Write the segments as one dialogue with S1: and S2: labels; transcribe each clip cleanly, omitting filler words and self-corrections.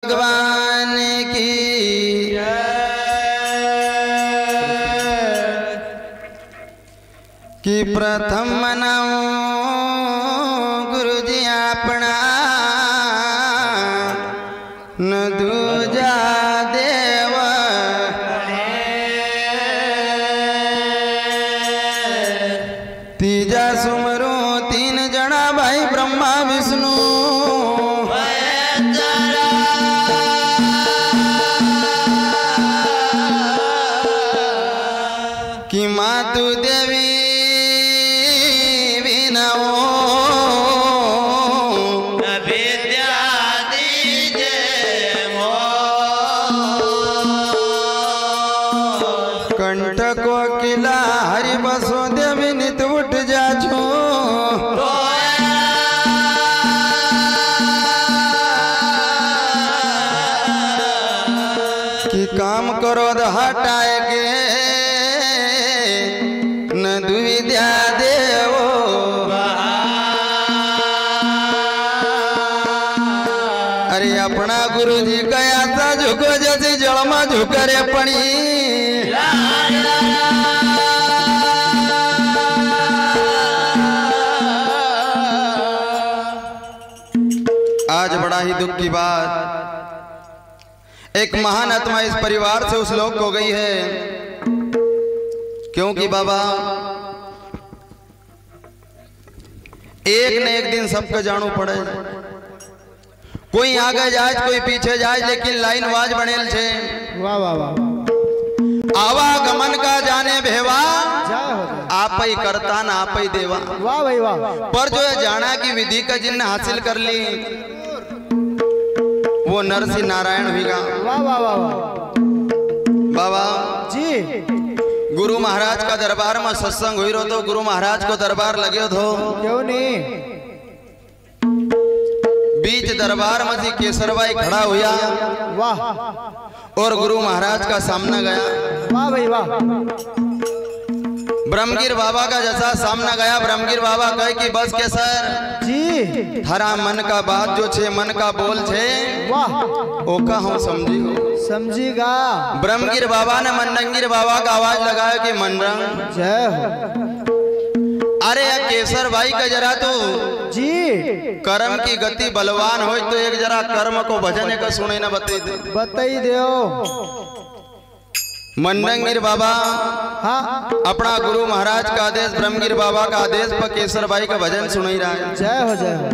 S1: भगवान की कि प्रथम मनाओ गुरु जी अपना न दूजा देव तीजा सुमरो तीन जना भाई ब्रह्मा विष्णु कि मातु देवी विनाओ
S2: विद्या दीजे मो
S1: कंठ को किला हरि बसो देवी नित उठ जा छो कि काम करो हटाए के विद्या देवो अरे अपना गुरु जी कया था झुको जैसे जल में झुकरे पड़ी आज बड़ा ही दुख की बात, एक महान आत्मा इस परिवार से उस लोक हो गई है। क्योंकि बाबा एक न एक दिन सबको जानो पड़े, कोई आगे जाए कोई पीछे जाए, लेकिन लाइन वाज बनेल छे।
S3: वाह वाह वाह,
S1: आवागमन का जाने भेवा आप ही करता ना आप ही देवा।
S3: वाह भाई वाह।
S1: पर जो है जाना की विधि का जिन्हें हासिल कर ली वो नरसिंह नारायण हुईगा।
S3: वाह वाह वाह
S1: बाबा
S3: जी,
S1: गुरु महाराज का दरबार में सत्संग हुई रो तो गुरु महाराज को दरबार लगे थो,
S3: क्यों नहीं।
S1: बीच दरबार में जी केसर भाई खड़ा हुआ।
S3: वाह,
S1: और गुरु महाराज का सामना गया।
S3: वाह भाई वाह।
S1: ब्रह्मगिर बाबा का जैसा सामना गया, ब्रह्मगिर बाबा कहे कि बस केसर
S3: जी,
S1: थारा मन का बात जो छे, मन का बोल छे,
S3: वाह
S1: ओका हम समझी हो।
S3: समझीगा।
S1: ब्रह्मगिर बाबा ने मंडंगिर बाबा का आवाज लगाया कि मनरंग
S3: जय हो।
S1: अरे केसर भाई का जरा तो
S3: जी,
S1: कर्म की गति बलवान हो तो एक जरा कर्म को भजने का सुने ना
S3: बताई दो।
S1: मंडंगिर बाबा
S3: हाँ,
S1: अपना गुरु महाराज का आदेश, ब्रह्मगिर बाबा का आदेश पर केसर भाई का भजन सुनाई रहा है।
S3: जय हो जय हो।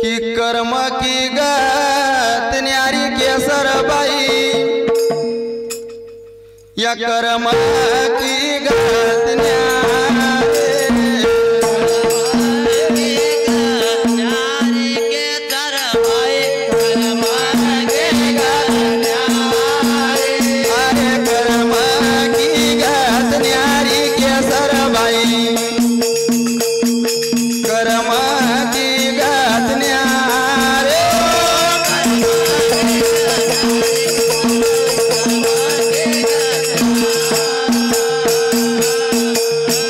S1: कि कर्म की गत न्यारी केसर भाई या कर्म की गत
S2: नारी के तरवाए कर्म के
S1: अरे कर्म की गत न्यारी केसर भाई कर्म की गत न्यारे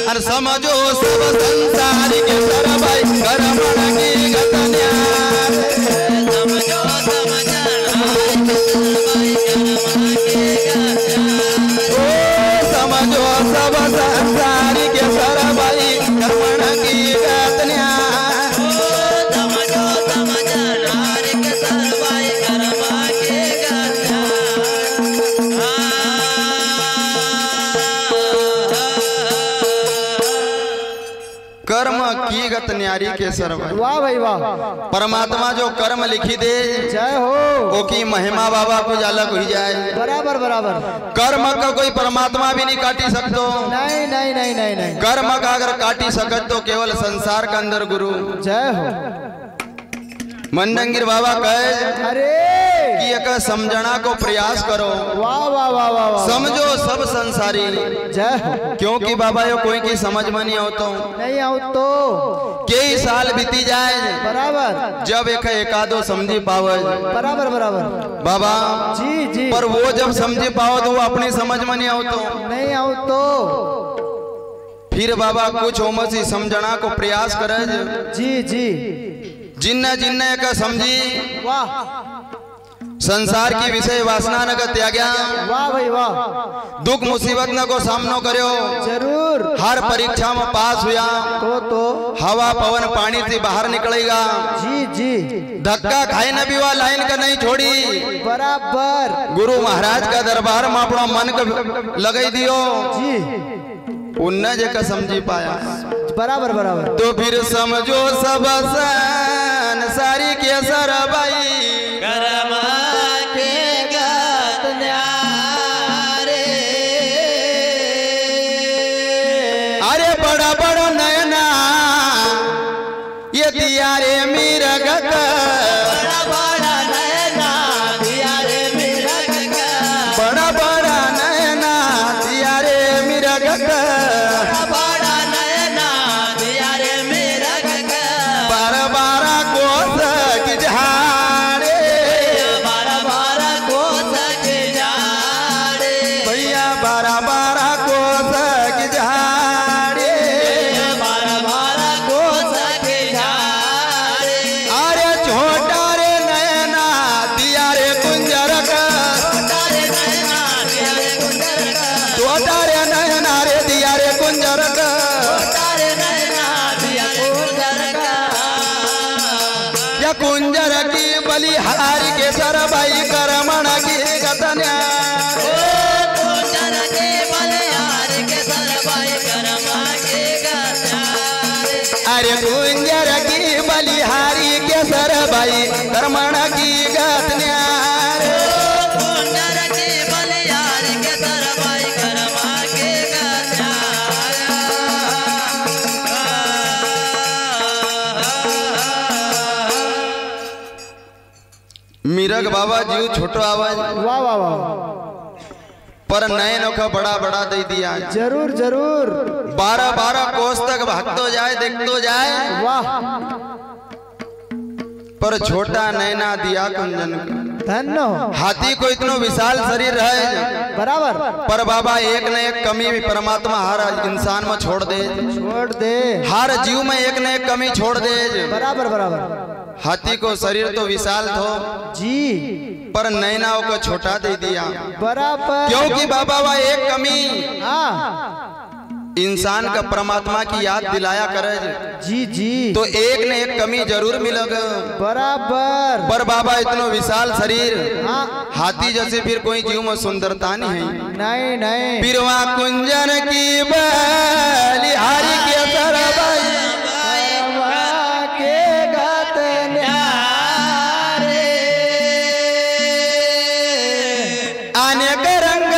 S1: अरे समझो सब संसार के सर भाई कर्म की गत न्यारे
S2: समझो
S1: समझो सब संसार के सर भाई कर्म की गत न्यारे
S2: समझो नारी के तरवाए कर्म के
S1: कर्म की गत न्यारी के सर भाई।
S3: वाह भाई वाह।
S1: परमात्मा जो कर्म लिखी दे
S3: जय हो।
S1: वो की महिमा बाबा को अलग हुई जाए।
S3: बराबर बराबर।
S1: कर्म का कोई परमात्मा भी नहीं काटी सकतो।
S3: नहीं नहीं नहीं नहीं नहीं।
S1: कर्म का अगर काटी सकत तो केवल संसार का अंदर गुरु।
S3: जय हो।
S1: मंडंगिर बाबा कहे
S3: अरे
S1: कि एक समझना को प्रयास करो।
S3: वाह वाह वाह वाह वाह।
S1: समझो सब संसारी।
S3: जय हो।
S1: क्योंकि बाबा यो कोई की समझ में नहीं होता।
S3: नहीं आओ तो
S1: कई साल बीती जाए
S3: बराबर,
S1: जब एक एकादो समझी पावे।
S3: बराबर बराबर
S1: बाबा
S3: जी जी।
S1: पर वो जब समझी पाओ तो वो अपनी समझ में नहीं होता।
S3: नहीं आओ तो
S1: फिर बाबा कुछ ओमसी समझना को प्रयास करे।
S3: जी जी।
S1: जिन्न जिन्न का समझी
S3: वाह
S1: संसार की विषय वासना न का त्याग्या
S3: वाह भाई वाह
S1: दुख मुसीबत न को सामनो करो
S3: जरूर
S1: हर परीक्षा में पास हुआ
S3: तो
S1: हवा पवन पानी से बाहर निकलेगा
S3: जी जी
S1: धक्का खाए न भी वह लाइन का नहीं छोड़ी
S3: बराबर
S1: गुरु महाराज का दरबार में अपना मन का लगाई दियो
S3: जी
S1: उन्ना जगह समझी पाया
S3: बराबर बराबर
S1: तो फिर समझो सब सारी के सरबाई
S2: कर्मा के गात न्यारे
S1: अरे बड़ा बड़ा नयना ये दिया रे मेरा गत
S2: बड़ा बड़ा नैना दिया रे मेरा गगा
S1: बड़ा बड़ा नयना दिया रे मेरा गत
S2: बड़ा बड़ा नैना दिया रे मेरा गगा
S1: 12 कोस की झाड़े
S2: बारह बारह कोस के जाड़े
S1: भैया 12 कोस की झाड़े
S2: बारह बारह कोस के जाड़े
S1: अरे छोटा रे नयना दिया रे कुंजर का
S2: तारे नैना दिया रे कुंजर का
S1: छोटा रे नयना रे दिया रे कुंजर का
S2: तारे नैना दिया कुंजर का
S1: या कुंजर की बलिहार के सरबाई करमण की गतन्या
S2: कुंजर के बलिहार के सरबाई कर्मा के गतारे
S1: अरे कुंजर की बलिहारी के सरबाई करमण की गतन्या
S2: कुंजर के बलिहार के सरबाई कर्मा के गतारे
S1: मीरग बाबा जीव छोटो आवाज
S3: वाह वाह वाह
S1: पर नयन का बड़ा बड़ा दे दिया
S3: जरूर जरूर
S1: 12 कोस तक भागतो जाए देखतो जाए
S3: वाह
S1: पर छोटा नैना दिया कुंजन का
S3: धन्य हो
S1: हाथी को इतनो विशाल शरीर रहे
S3: बराबर
S1: पर बाबा एक न एक कमी भी परमात्मा हर इंसान में छोड़ दे
S3: छोड़ दे
S1: हर जीव में एक न एक कमी छोड़ दे
S3: बराबर बराबर
S1: हाथी को शरीर तो विशाल थो
S3: जी
S1: पर नैनाओं को छोटा दे दिया
S3: बराबर
S1: क्योंकि बाबा वह एक कमी
S3: हाँ
S1: इंसान का परमात्मा की याद दिलाया करे
S3: जी जी
S1: तो एक न एक कमी जरूर मिलेगा
S3: बराबर
S1: पर बाबा इतनो विशाल शरीर
S3: हाँ
S1: हाथी जैसे फिर कोई जीव में सुंदरता नहीं है
S3: नहीं नहीं
S1: फिर वहाँ कुंजन की बलिहारी के सरबाई
S3: करवा के गात न्यारे
S1: आने का रंग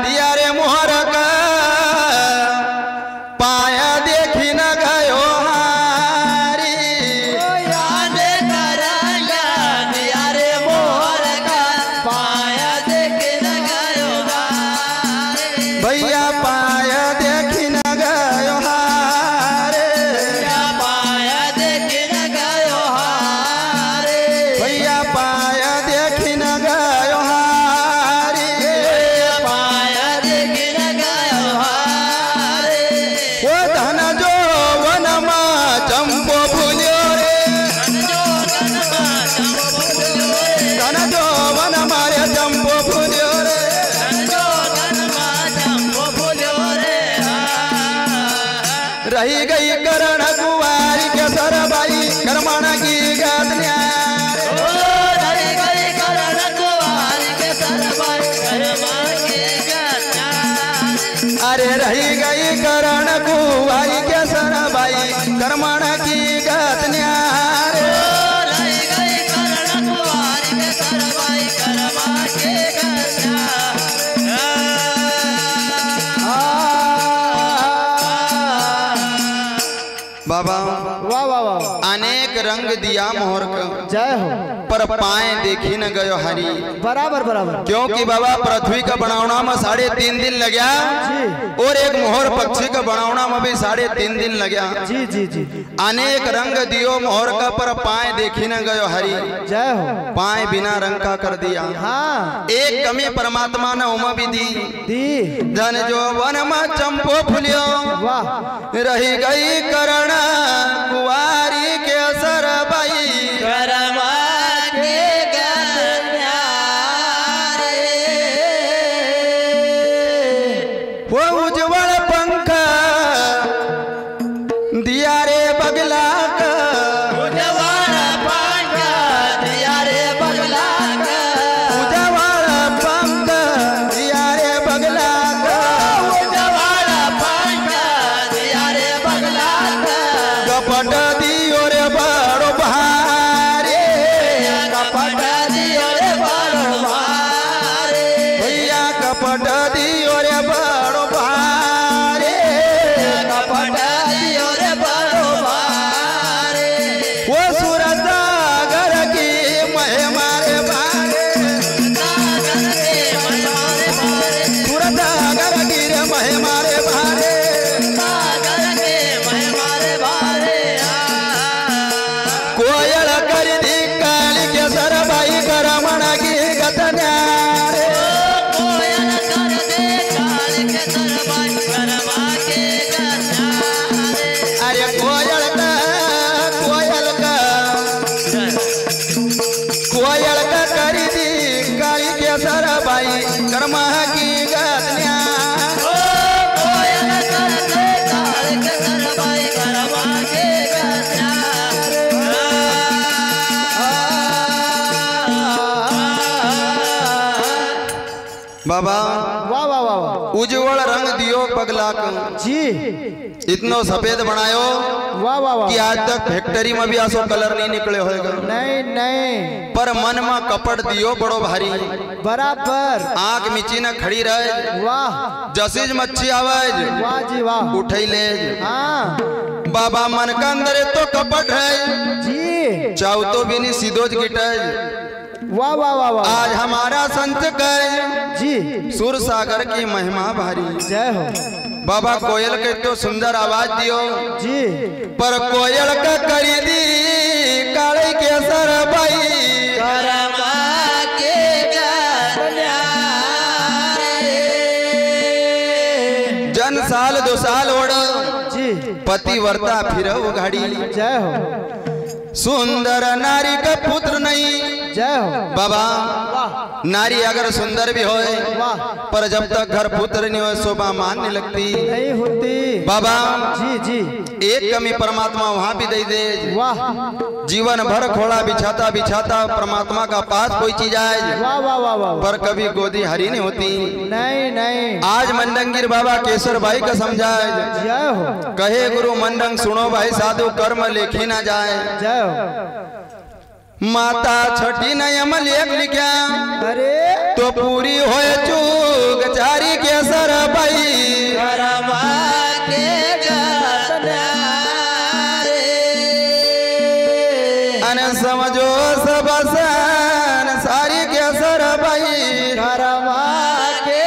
S1: दिया रे मोहर का पाया देखी न गयो हारी
S2: आने करंगा दिया रे मोहर का पाया देख न गयो गारे
S1: भैया पाया देखी न गयो हारे
S2: पाया देख न गयो हारे
S1: भैया पाया देखी न गयो हारी
S2: पाया देख न गयो हारे
S1: वो धन जो वनमा चंपो फूल्यो रे
S2: जो गनमा चंपो फूल्यो रे
S1: धन जो वनमा रे चंपो फूल्यो रे
S2: जो गनमा चंपो फूल्यो रे
S1: रही गई करण कुवारी के सरबाई करमण की गतन्या
S2: ओ रही गई करण कुवार के सरबाई कर्मा के गतारे
S1: अरे रही गई करण कुवारी के सरबाई करमण की गतन्या
S2: रही गई करण कुवार के सरबाई कर्मा के
S1: बाबा
S3: वाह वाह वाह
S1: अनेक रंग दिया मोहर का
S3: जय हो
S1: पर पाए देखी न गयो हरी
S3: बराबर बराबर
S1: क्योंकि बाबा पृथ्वी का बनावना में 3.5 दिन लग गया
S3: जी
S1: और एक मोहर पक्षी का बनावना में भी 3.5 दिन लग गया
S3: जी जी जी
S1: अनेक रंग दियो मोहर का पर पाए देखी न गयो हरी
S3: जय हो
S1: पाए बिना रंग का कर दिया
S3: हाँ
S1: एक कमी परमात्मा ने उमा भी दी
S3: दी
S1: धन जो वन में चंपो फुलियो
S3: वाह
S1: रही गई करण कुवारी के सरबा
S2: कपट दियो रे बड़ो भारे
S1: भैया कपट दियो रे बड़ो भारे
S2: कपट दियो रे बड़ो भारे
S1: वो सूरत सागर की महिमा रे भारे
S2: सागर के महिमारे भारे
S1: सूरत सागर की रे महिमा रे भारे
S2: सागर के महिमारे भारे
S1: कोयल कर दी काली के सरबाई करमण की गतन्यारे
S2: कोयल कर दे काल के सरबाई करवा के गन्यारे
S1: अरे कोयल का कर दी काली के सरबाई कर्मा की गतन्या
S2: कोयल कर दे काल के सरबाई करवा के
S1: बाबा
S3: वाह वाह वाह वाह
S1: उज्जवल रंग दियो पगला
S3: जी
S1: इतनो सफेद बनायो
S3: वाह वाह वाह
S1: कि आज तक फैक्ट्री में भी आसो कलर नहीं निकले होएगा
S3: नहीं नहीं
S1: पर मन में कपट दियो बड़ो भारी
S3: बराबर
S1: आंख मिची न खड़ी रहे
S3: वाह
S1: जसीज मच्छी आवाज
S3: वाह जी वाह
S1: उठई ले
S3: हाँ
S1: बाबा मन का अंदर तो कपट है
S3: जी
S1: चाहो तो भी नहीं सीधोज गिटाए
S3: वाह वाह वाह वाह
S1: आज हमारा संत कहे
S3: जी
S1: सुर सागर की महिमा भारी
S3: जय हो
S1: बाबा कोयल के तो सुंदर आवाज दियो
S3: जी
S1: पर कोयल का करी दी काले के सर भाई
S2: करवा के गन्यारे
S1: जन साल 2 साल ओढ़
S3: जी
S1: पतिवर्ता फिर गाड़ी
S3: जय हो
S1: सुंदर नारी का पुत्र नहीं
S3: जय हो
S1: बाबा
S3: वाह
S1: नारी अगर सुंदर भी होए
S3: वाह
S1: पर जब तक घर पुत्र नहीं हो शोभा मान नहीं लगती
S3: नहीं होती
S1: बाबा
S3: जी जी
S1: एक कमी परमात्मा वहां भी दे दे
S3: वाह
S1: जीवन भर खोड़ा बिछाता बिछाता परमात्मा का पास कोई चीज आए
S3: वाह वाह वाह वाह
S1: पर कभी गोदी हरी नहीं होती
S3: नहीं नहीं
S1: आज मंडंगिर बाबा केसर भाई का समझाए
S3: जय हो
S1: कहे गुरु मंडंग सुनो भाई साधु कर्म लेखी ना जाए
S3: जय हो
S1: माता छठी नयम लेख लिखा
S3: अरे
S1: तो पूरी होए चूक चारी केसर भाई
S2: करवा के गन्यारे
S1: अन समझो सब सन सारी केसर भाई
S3: करवा
S2: के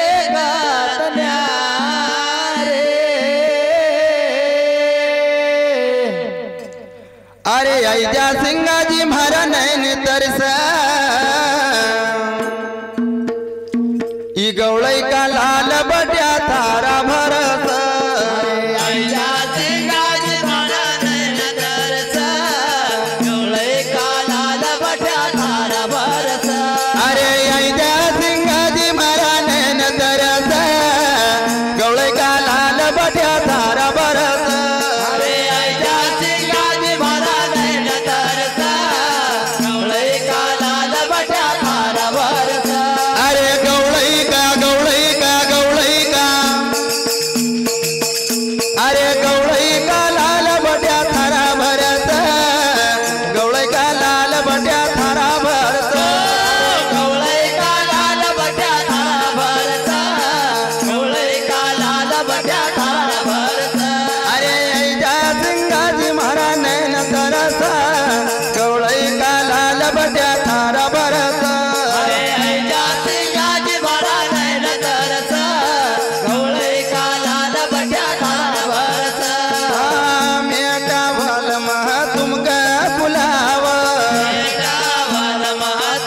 S2: गन्यारे
S1: अरे ऐजा सिंगा जी मारा नैन तरसा ई गौड़ई का लाल बट्या थारा भरस
S2: आइया सिंगाज मारा नैन तरसा गौड़ई का लाल बट्या थारा बरसा
S1: अरे ऐजा सिंगा जी मारा नैन तरसा गौड़ई का लाल बट्या थारा भरस
S2: अरे आइया सिंगाज मारा नैन तरसा गौड़ई का लाल बट्या थारा बरसा
S1: अरे गौड़ई का अरे गौड़ई का लाल बट्या थारा भरस गौड़ई का लाल बट्या थारा भरस
S2: गौड़ई का लाल बट्या थारा बरसा गौड़ई का लाल बट्या थारा बरसा
S1: अरे ऐजा सिंगा जी मारा नैन तरसा गौड़ई का लाल बट्या थारा भरस
S2: अरे आइया सिंगाज मारा नैन तरसा गौड़ई का लाल बट्या थारा बरसा
S1: मेटा भल मह तुमका बुलावा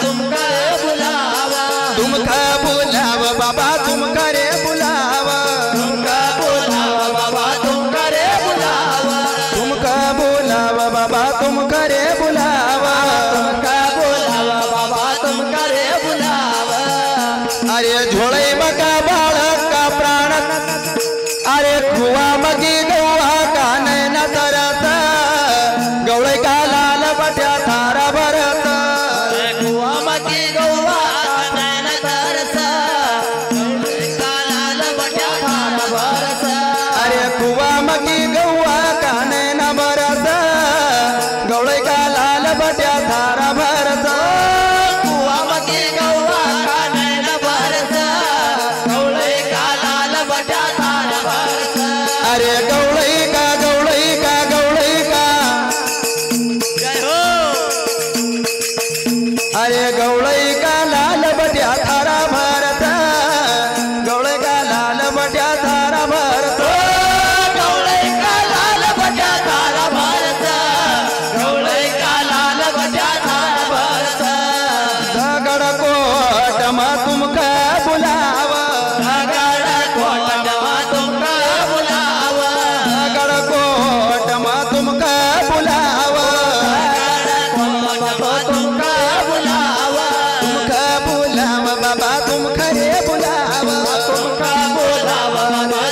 S2: तुमका बुलावा
S1: तुमका बुलावा बाबा तुम करे बुलावा
S2: तुमका बुलावा बाबा तुम करे बुलावा
S1: तुमका बुलावा बाबा तुम करे बुलावा
S2: तुमका बुलावा बाबा तुम करे बुलावा
S1: अरे झोड़े मका बालक का प्राण अरे खुआ मगी गौआ का नैन तरस गौड़े का लाल बट्या थारा भरत
S2: कुआ मकी गौवा नैन तरसा गौड़ई का लाल बट्या थारा बरसा
S1: अरे खुआ मगी गौआ का नैन बरस गौड़े का लाल बट्या थारा भरत अरे गवळई का लाल बट्या थारा भरत गवळई का लाल बट्या थारा भरत
S2: गवळई का लाल बट्या थारा भरत गवळई का लाल बट्या थारा भरत
S1: दगड कोटम तुमका बुलाव
S2: दगड कोटम तुमका बुलाव
S1: दगड कोटम तुमका बुलाव
S2: तुमका बुलाव
S1: तुमका बुलाव बाबा तुम खरे बुलाव
S2: तुमका बुलाव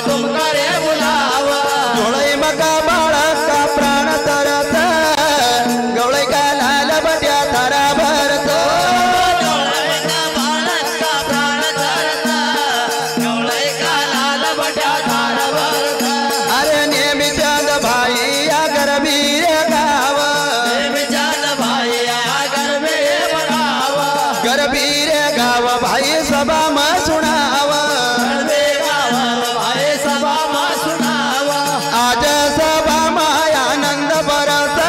S2: तुमका रे बुलाव
S1: झोळई मका बाळक का प्राण तरत गवळई का लाल बट्या थारा भरत
S2: गवळई का बाळक का प्राण धरत गवळई का लाल बट्या थारा भरत
S1: अरे नेहमी चांद भाई या गरबीर गाव
S2: विचार भाई आगर में बनाव
S1: गरबीर गाव भाई सभा म सुनाव
S2: गरबे गावर भाई सभा मा सुनाव
S1: आज सभा म आनंद बरत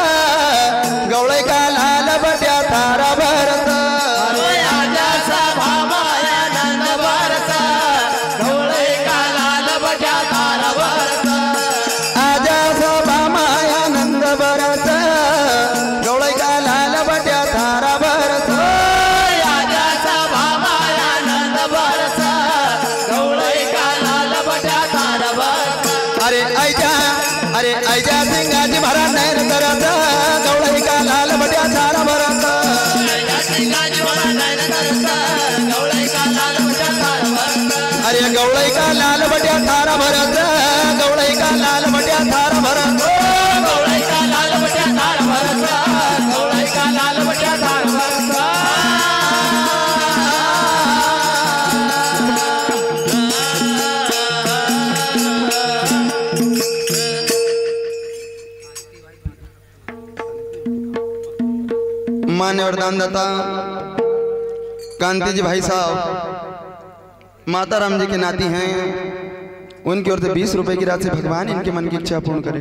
S1: गवळई का लाल बट्या थारा भरत
S2: अरे आजा सभा माया नंद भरत गवळई का लाल बट्या थारा भरत
S1: आज सभा म आनंद बरत गवळई का लाल बट्या थारा भरत
S2: आजा सभा माया नंद भरत गवळई का लाल बट्या थारा भरत
S1: अरे ऐजा सिंगाजी महाराज नैन करत गवळई का लाल बट्या थारा भरत
S2: गवळई का लाल बट्या थारा भरत
S1: अरे गवळई का लाल बट्या थारा भरत गवळई का लाल बट्या थारा भरत
S2: गवळई का लाल बट्या थारा भरत गवळई का लाल बट्या थारा भरत
S1: मान्यवर दानदाता कांति जी भाई साहब माता राम जी के नाती हैं उनकी ओर से 20 रुपए की राशि भगवान इनके मन की इच्छा पूर्ण करे।